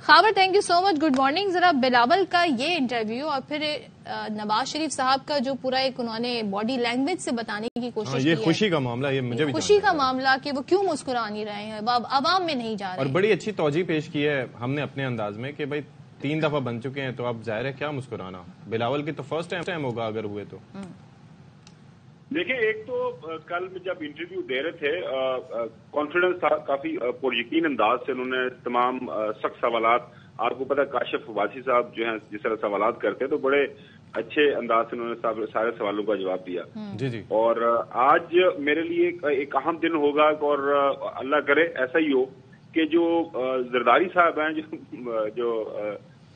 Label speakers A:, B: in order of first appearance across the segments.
A: Khawar thank you so much, good morning. ذرا بلاول کا یہ انٹرویو اور پھر نواز شریف صاحب کا جو پورا ایک انہوں نے باڈی لینگویج سے بتانے کی کوشش کی ہے،
B: یہ خوشی کا معاملہ، یہ مجھے بھی
A: خوشی کا معاملہ کہ وہ کیوں مسکرا نہیں رہے ہیں، عوام میں نہیں جا رہے ہیں.
B: اور بڑی اچھی توجہ پیش کی ہے ہم نے اپنے انداز میں کہ بھائی 3 دفعہ بن چکے ہیں تو اب ظاہر ہے کیا مسکرانا. بلاول کی تو فرسٹ ٹائم ہوگا اگر ہوئے تو.
C: دیکھیں، ایک تو کل جب انٹرویو دے رہے تھے کانفیڈنس تھا، کافی پر یقین انداز سے انہوں نے تمام سخت سوالات، آپ کو پتا کاشف واسی صاحب جو ہیں جس طرح سوالات کرتے تو بڑے اچھے انداز سے انہوں نے سارے سوالوں کا جواب دیا.
B: جی
C: اور آج میرے لیے ایک اہم دن ہوگا اور اللہ کرے ایسا ہی ہو کہ جو زرداری صاحب ہیں، جو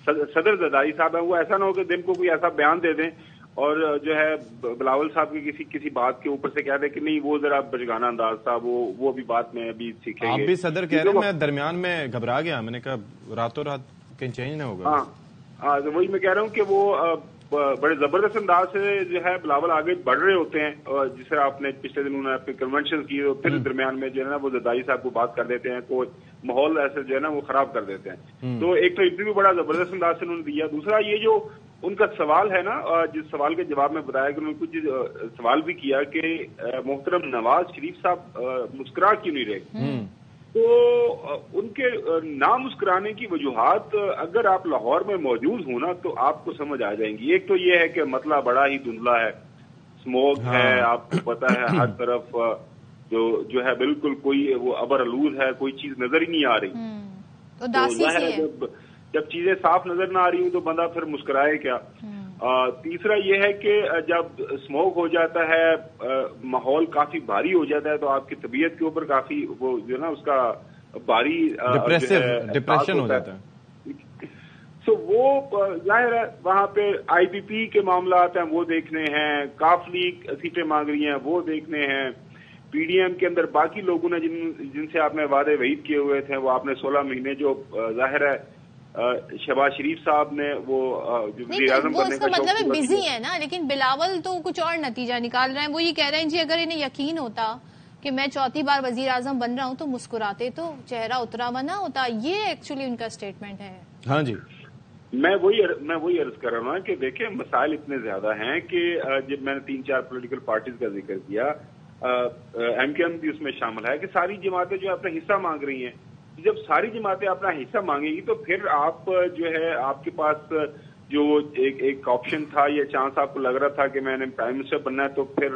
C: صدر زرداری صاحب ہیں، وہ ایسا نہ ہو کہ دن کو کوئی ایسا بیان دے دیں اور جو ہے بلاول صاحب کی کسی بات کے اوپر سے کہہ دیں کہ نہیں وہ ذرا بچگانا انداز تھا، وہ بھی بات میں ابھی سیکھیں گے.
B: آپ بھی صدر کہہ رہے ہیں، میں درمیان میں گھبرا گیا، میں نے کہا راتوں رات کہیں چینج نہ ہوگا.
C: ہاں وہی میں کہہ رہا ہوں کہ وہ بڑے زبردست انداز سے جو ہے بلاول آگے بڑھ رہے ہوتے ہیں، جس طرح آپ نے پچھلے دن انہوں نے اپنے کنونشن کی، پھر درمیان میں جو ہے نا وہ زرداری صاحب کو بات کر دیتے ہیں، کوئی ماحول ایسے جو ہے نا وہ خراب کر دیتے ہیں. تو ایک تو انٹرویو بڑا زبردست انداز سے انہوں نے دیا. دوسرا یہ جو ان کا سوال ہے نا، جس سوال کے جواب میں بتایا کہ انہوں نے کچھ سوال بھی کیا کہ محترم نواز شریف صاحب مسکرا کیوں نہیں رہے. تو ان کے نہ مسکرانے کی وجوہات اگر آپ لاہور میں موجود ہوں نا تو آپ کو سمجھ آ جائیں گی. ایک تو یہ ہے کہ مسئلہ بڑا ہی دھندلا ہے، اسموک ہے، آپ کو پتا ہے ہر طرف جو ہے بالکل کوئی وہ ابر آلود ہے، کوئی چیز نظر ہی نہیں آ رہی. تو ظاہر ہے جب چیزیں صاف نظر نہ آ رہی ہوں تو بندہ پھر مسکرائے کیا. تیسرا یہ ہے کہ جب اسموک ہو جاتا ہے، ماحول کافی بھاری ہو جاتا ہے تو آپ کی طبیعت کے اوپر کافی وہ جو ہے نا اس کا بھاری
B: ڈپریشن ہو جاتا ہے.
C: تو وہ ظاہر ہے وہاں پہ آئی پی پی کے معاملات ہیں وہ دیکھنے ہیں، کاف لیگ سیٹیں مانگ رہی ہیں وہ دیکھنے ہیں، پی ڈی ایم کے اندر باقی لوگوں نے جن سے آپ نے وعدے وعید کیے ہوئے تھے وہ آپ نے 16 مہینے جو ظاہر ہے شہباز شریف صاحب نے وہ وزیر اعظم بننے کا
A: مطلب ہے بزی ہے نا، لیکن بلاول تو کچھ اور نتیجہ نکال رہے ہیں. وہ یہ کہہ رہے ہیں جی اگر انہیں یقین ہوتا کہ میں 4تھی بار وزیر اعظم بن رہا ہوں تو مسکراتے تو چہرہ اترا ہوا نہ ہوتا. یہ ایکچولی ان کا اسٹیٹمنٹ ہے.
B: ہاں جی،
C: میں وہی عرض کر رہا ہوں کہ دیکھیں مسائل اتنے زیادہ ہیں کہ جب میں نے 3-4 پولیٹیکل پارٹیز کا ذکر کیا، ایم کیو ایم بھی اس میں شامل ہے کہ ساری جماعتیں جو اپنا حصہ مانگ رہی ہیں. جب ساری جماعتیں اپنا حصہ مانگیں گی تو پھر آپ جو ہے آپ کے پاس جو ایک آپشن تھا یا چانس آپ کو لگ رہا تھا کہ میں نے پرائم منسٹر بننا ہے تو پھر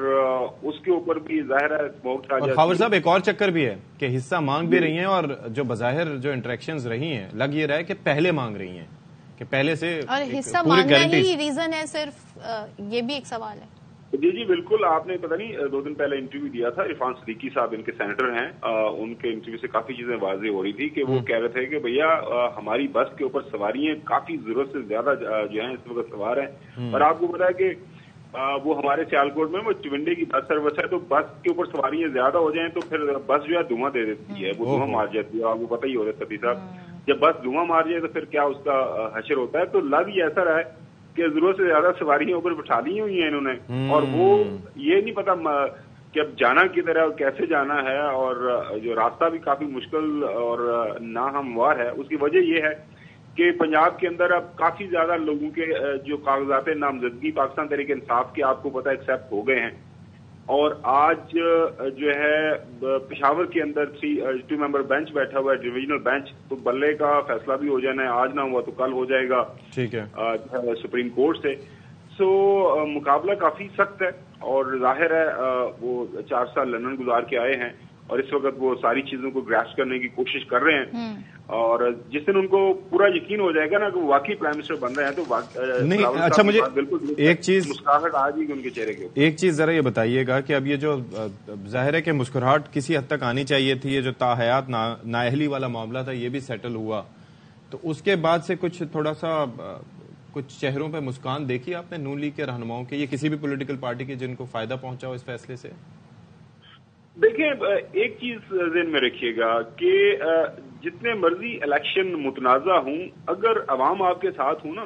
C: اس کے اوپر بھی ظاہر ہے اسموک.
B: اور خاور صاحب ایک اور چکر بھی ہے کہ حصہ مانگ بھی رہی ہیں اور جو بظاہر جو انٹریکشنز رہی ہیں لگ یہ رہا ہے کہ پہلے مانگ رہی ہیں کہ پہلے سے،
A: اور حصہ مانگنا ہی ریزن ہے صرف، یہ بھی ایک سوال ہے.
C: جی بالکل. آپ نے پتہ نہیں 2 دن پہلے انٹرویو دیا تھا، عرفان صدیقی صاحب ان کے سینیٹر ہیں، ان کے انٹرویو سے کافی چیزیں واضح ہو رہی تھی کہ وہ کہہ رہے تھے کہ بھیا ہماری بس کے اوپر سواریاں کافی ضرورت سے زیادہ جو ہیں اس وقت سوار ہیں. اور آپ کو پتا ہے کہ وہ ہمارے سیالکوٹ میں وہ چونڈے کی بس سروس ہے، تو بس کے اوپر سواریاں زیادہ ہو جائیں تو پھر بس جو ہے دھواں دے دیتی ہے، وہ دھواں مار جاتی ہے. آپ کو پتہ ہی ہو رہا ہے سبھی صاحب، جب بس دھواں مار جائے تو پھر کیا اس کا حشر ہوتا ہے. تو لگ یہ ایسا رہا ہے کہ ضرورت سے زیادہ سواریاں اوپر بٹھا لی ہوئی ہیں انہوں نے، اور وہ یہ نہیں پتا کہ اب جانا کدھر ہے اور کیسے جانا ہے، اور جو راستہ بھی کافی مشکل اور ناہموار ہے. اس کی وجہ یہ ہے کہ پنجاب کے اندر اب کافی زیادہ لوگوں کے جو کاغذات نامزدگی پاکستان تحریک انصاف کے آپ کو پتا ایکسیپٹ ہو گئے ہیں. اور آج جو ہے پشاور کے اندر 2 ممبر بینچ بیٹھا ہوا ہے، ڈویژنل بینچ، تو بلے کا فیصلہ بھی ہو جانا ہے، آج نہ ہوا تو کل ہو جائے گا
B: ٹھیک ہے
C: سپریم کورٹ سے. سو مقابلہ کافی سخت ہے اور ظاہر ہے وہ 4 سال لندن گزار کے آئے ہیں اور اس وقت وہ ساری چیزوں کو گراسپ کرنے کی کوشش کر رہے ہیں. اور جس دن ان کو پورا یقین ہو جائے گا نا کہ وہ واقعی پرائم منسٹر بن رہے ہیں تو
B: نہیں. اچھا مجھے ایک چیز
C: مسکراہٹ آ جائے گی ان کے چہرے کے اوپر.
B: ایک چیز ذرا یہ بتائیے گا کہ اب یہ جو ظاہر ہے کہ مسکراہٹ کسی حد تک آنی چاہیے تھی، یہ جو تاحیات نااہلی والا معاملہ تھا یہ بھی سیٹل ہوا، تو اس کے بعد سے کچھ تھوڑا سا کچھ چہروں پہ مسکان دیکھی آپ نے نون لیگ کے رہنماؤں کے، یہ کسی بھی پولیٹیکل پارٹی کے جن کو فائدہ پہنچا ہو اس فیصلے سے؟
C: دیکھیں ایک چیز ذہن میں رکھیے گا کہ جتنے مرضی الیکشن متنازع ہوں، اگر عوام آپ کے ساتھ ہوں نا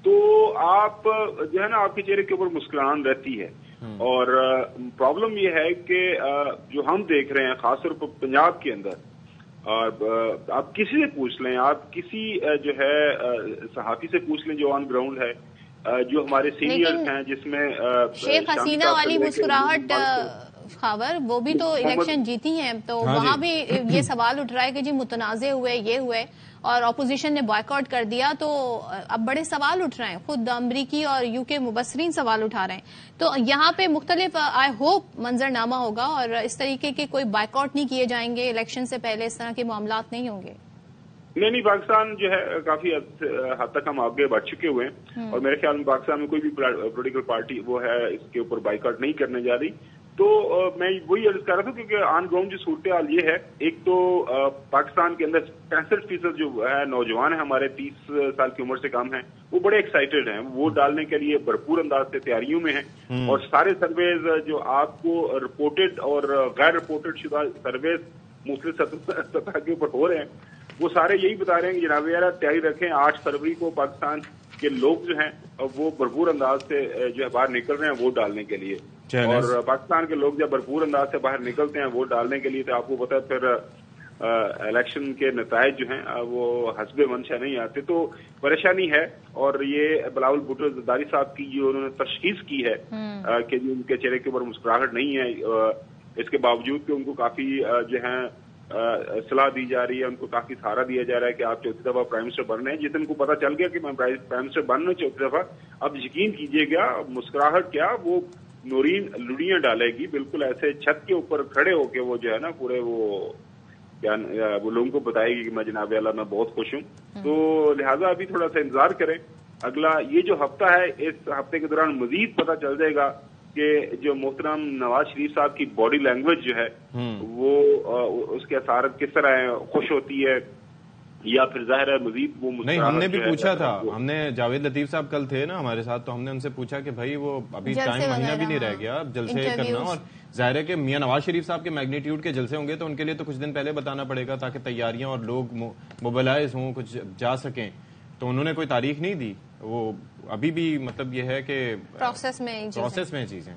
C: تو آپ جو ہے نا آپ کے چہرے کے اوپر مسکراہٹ رہتی ہے. اور پرابلم یہ ہے کہ جو ہم دیکھ رہے ہیں خاص طور پر پنجاب کے اندر اور آپ کسی سے پوچھ لیں, آپ کسی جو ہے صحافی سے پوچھ لیں جو آن گراؤنڈ ہے, جو ہمارے سینئرز ہیں, جس میں
A: شیخ حسینہ والی مسکراہٹ خاور, وہ بھی تو الیکشن جیتی ہیں, تو وہاں بھی یہ سوال اٹھ رہا ہے کہ جی متنازع ہوئے, یہ ہوئے اور اپوزیشن نے بائیکاٹ کر دیا, تو اب بڑے سوال اٹھ رہے ہیں, خود امریکی اور یو کے مبصرین سوال اٹھا رہے ہیں. تو یہاں پہ مختلف آئی ہوپ منظر نامہ ہوگا اور اس طریقے کے کوئی بائیکاٹ نہیں کیے جائیں گے الیکشن سے پہلے, اس طرح کے معاملات نہیں ہوں گے.
C: نہیں, پاکستان جو ہے کافی حد تک ہم آگے بڑھ چکے ہوئے ہیں, اور میرے خیال میں پاکستان میں کوئی بھی پولیٹیکل پارٹی وہ ہے اس کے اوپر بائیکاٹ نہیں کرنے جا رہی. تو میں وہی عرض کر رہا تھا, کیونکہ آن گراؤنڈ جو صورتحال یہ ہے, ایک تو پاکستان کے اندر 65% جو ہے نوجوان ہیں ہمارے 30 سال کی عمر سے کم ہیں, وہ بڑے ایکسائٹیڈ ہیں, ووٹ ڈالنے کے لیے بھرپور انداز سے تیاریوں میں ہیں. اور سارے سرویز جو آپ کو رپورٹڈ اور غیر رپورٹڈ شدہ سرویز مختلف سطح کے اوپر ہو رہے ہیں, وہ سارے یہی بتا رہے ہیں کہ جناب یار تیاری رکھیں, 8 فروری کو پاکستان کے لوگ جو ہیں وہ بھرپور انداز سے جو ہے باہر نکل رہے ہیں ووٹ ڈالنے کے لیے. اور پاکستان کے لوگ جب بھرپور انداز سے باہر نکلتے ہیں ووٹ ڈالنے کے لیے, تو آپ کو پتا ہے پھر الیکشن کے نتائج جو ہیں وہ حسب منشا نہیں آتے, تو پریشانی ہے. اور یہ بلاول بھٹو زرداری صاحب کی جو انہوں نے تشخیص کی ہے کہ ان کے چہرے کے اوپر مسکراہٹ نہیں ہے, اس کے باوجود کہ ان کو کافی جو ہے صلاح دی جا رہی ہے, ان کو کافی سہارا دیا جا رہا ہے کہ آپ چوتھی دفعہ پرائم منسٹر بن رہے ہیں. جس دن کو پتا چل گیا کہ میں پرائم منسٹر بن رہا ہوں چوتھی دفعہ, اب یقین کیجیے گا مسکراہٹ کیا, وہ نورین لڑیاں ڈالے گی, بالکل ایسے چھت کے اوپر کھڑے ہو کے وہ جو ہے نا پورے وہ لوگوں کو بتائے گی کہ میں جناب اللہ میں بہت خوش ہوں. تو لہٰذا ابھی تھوڑا سا انتظار کریں, اگلا یہ جو ہفتہ ہے, اس ہفتے کے دوران مزید پتہ چل جائے گا کہ جو محترم نواز شریف صاحب کی باڈی لینگویج جو ہے وہ اس کے اثرات کس طرح ہیں, خوش ہوتی ہے یا پھر ظاہر ہے مزید وہ
B: نہیں. ہم نے بھی پوچھا تھا, ہم نے جاوید لطیف صاحب کل تھے نا ہمارے ساتھ, تو ہم نے ان سے پوچھا کہ بھائی وہ ابھی ٹائم مہینہ بھی نہیں رہ گیا جلسے کرنا, اور ظاہر ہے کہ میاں نواز شریف صاحب کے میگنیٹیوڈ کے جلسے ہوں گے تو ان کے لیے تو کچھ دن پہلے بتانا پڑے گا تاکہ تیاریاں اور لوگ موبلائز ہوں, کچھ جا سکیں. تو انہوں نے کوئی تاریخ نہیں دی, وہ ابھی بھی مطلب یہ ہے کہ پروسیس میں چیزیں.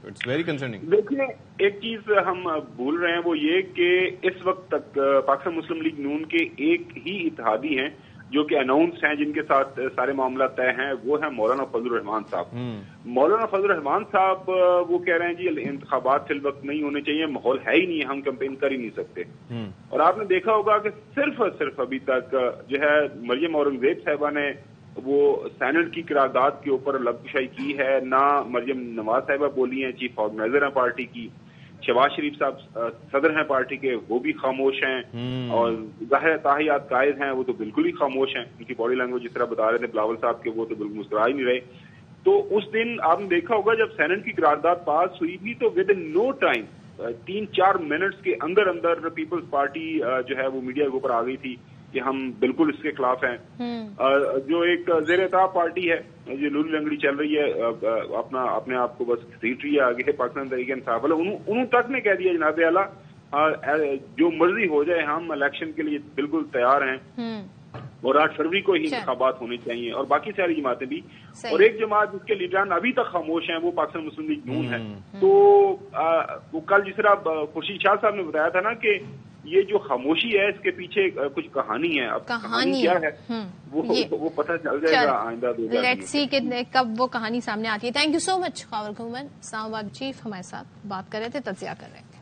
B: It's very concerning.
C: دیکھیے ایک چیز ہم بھول رہے ہیں, وہ یہ کہ اس وقت تک پاکستان مسلم لیگ نون کے ایک ہی اتحادی ہیں جو کہ اناؤنس ہیں, جن کے ساتھ سارے معاملات طے ہیں, وہ ہیں مولانا فضل الرحمان صاحب. مولانا فضل الرحمان صاحب وہ کہہ رہے ہیں جی انتخابات فی الوقت نہیں ہونے چاہیے, ماحول ہے ہی نہیں, ہم کیمپین کر ہی نہیں سکتے. اور آپ نے دیکھا ہوگا کہ صرف ابھی تک جو ہے مریم اورنگزیب صاحبہ نے وہ سینٹ کی قرارداد کے اوپر لبکشائی کی ہے, نہ مریم نواز صاحبہ بولی ہیں, چیف آرگنائزر ہیں پارٹی کی, شہباز شریف صاحب صدر ہیں پارٹی کے, وہ بھی خاموش ہیں, اور ظاہر تاحیات قائد ہیں وہ تو بالکل ہی خاموش ہیں. ان کی باڈی لینگویج جس طرح بتا رہے تھے بلاول صاحب کے, وہ تو بالکل مسکرا ہی نہیں رہے. تو اس دن آپ نے دیکھا ہوگا جب سینٹ کی قرارداد پاس ہوئی تھی تو within no time 3-4 minutes کے اندر پیپلز پارٹی جو ہے وہ میڈیا کے اوپر آ گئی تھی کہ ہم بالکل اس کے خلاف ہیں. جو ایک زیر اطاعت پارٹی ہے جو لولی لنگڑی چل رہی ہے, اپنے آپ کو بس سیکرٹری ہے آگے پاکستان تحریک انصاف والا, انہوں تک نے کہہ دیا جناب اعلیٰ جو مرضی ہو جائے ہم الیکشن کے لیے بالکل تیار ہیں, اور 8 فروری کو ہی انتخابات ہونے چاہیے, اور باقی ساری جماعتیں بھی. اور ایک جماعت جس کے لیڈران ابھی تک خاموش ہیں وہ پاکستان مسلم لیگ نون ہے. تو وہ کل جس طرح خورشید شاہ صاحب نے بتایا تھا نا کہ یہ جو خاموشی ہے اس کے پیچھے کچھ کہانی ہے. اب کہانی کیا ہے وہ پتہ چل جائے گا آئندہ.
A: لیٹس سی کہ کب وہ کہانی سامنے آتی ہے. تھینک یو سو مچ خاور گھومن, اسلام آباد چیف ہمارے ساتھ بات کر رہے تھے, تجزیہ کر رہے تھے.